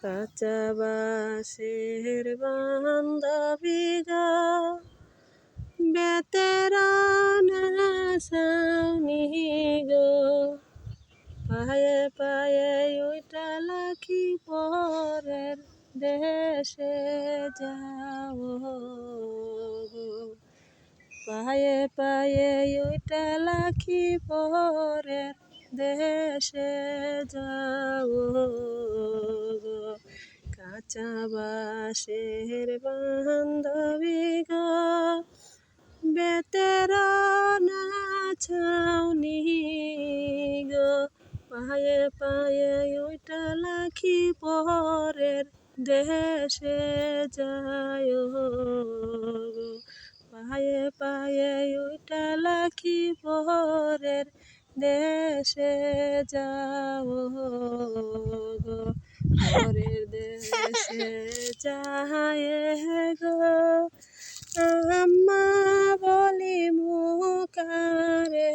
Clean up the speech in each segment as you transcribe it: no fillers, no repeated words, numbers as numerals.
কাঁচা বাঁশের বান্ধবী গো, বেতেরানা ছাউনি গো, পায়ে পায়ে ওইটা লাখি পরের দেশে যাও গো, পায়ে পায়ে ওইটা লাখি পরের দেশে যাও গো, কাঁচা বাঁশের বান্ধবী গো, বেতেরানা ছাউনি গো, পায়ে পায়ে ওইটা লাখি পরের দেশে যায় গো, পায়ে পায়ে ওইটা লাখি পরের দেশে যাও গো, পরের দেশে যায় গো, আম্মা বলি মুখারে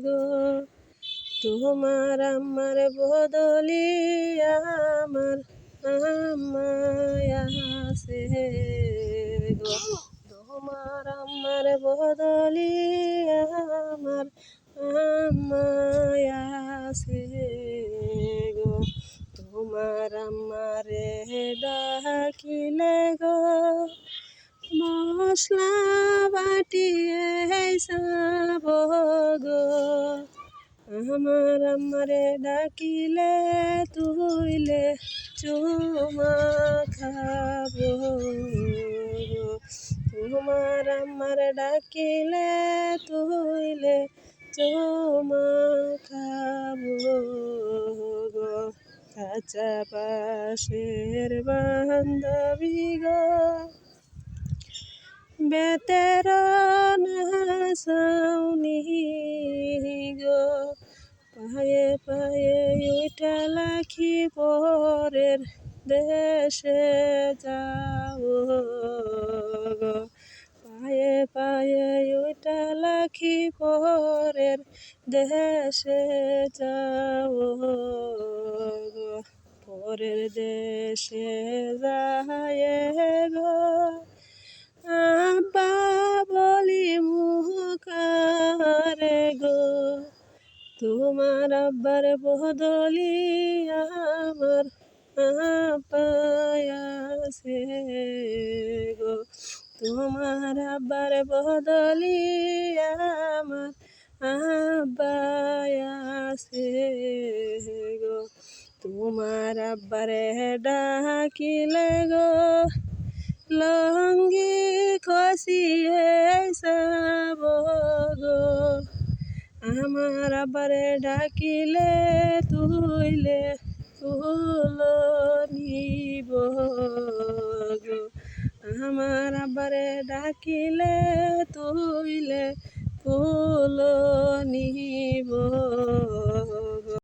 গো, তোমার আমার বদলি আমার আম্মায় আছে গো, তোমার আমার বদলি আমার আম্মায় আছে গো, তোমার আমারে ডাকিলে গো, মশলা বাটিয়ে যাব গো, আমার আমারে ডাকিলে তুইলে চুমা খাবো গো, তোমার আমার ডাকিলে তুইলে চুমা খাবো গো, কাঁচা বাঁশের বান্ধবী গো, বেতেরানা ছাউনি গো, পায়ে পায়ে ওইটা লাখি পরের দেশে যাও গো, পায়ে পায়ে ওইটা লাখি পরের দেশে যাও গো, পরের দেশে যায় গো, আব্বা বলি মুখারে গো, তোমার আব্বার বদলি আমার আব্বাই আছে গো, তোমার আব্বার বদলি আমার আব্বাই আছে গো, তোমার আব্বারে ডাকিলে গো, লঙ্গি খসিয়ে যাব গো, আমার আব্বারে ডাকিলে তুইলে ফুল নিব গো, আমার আব্বারে ডাকিলে তুইলে ফুল নিব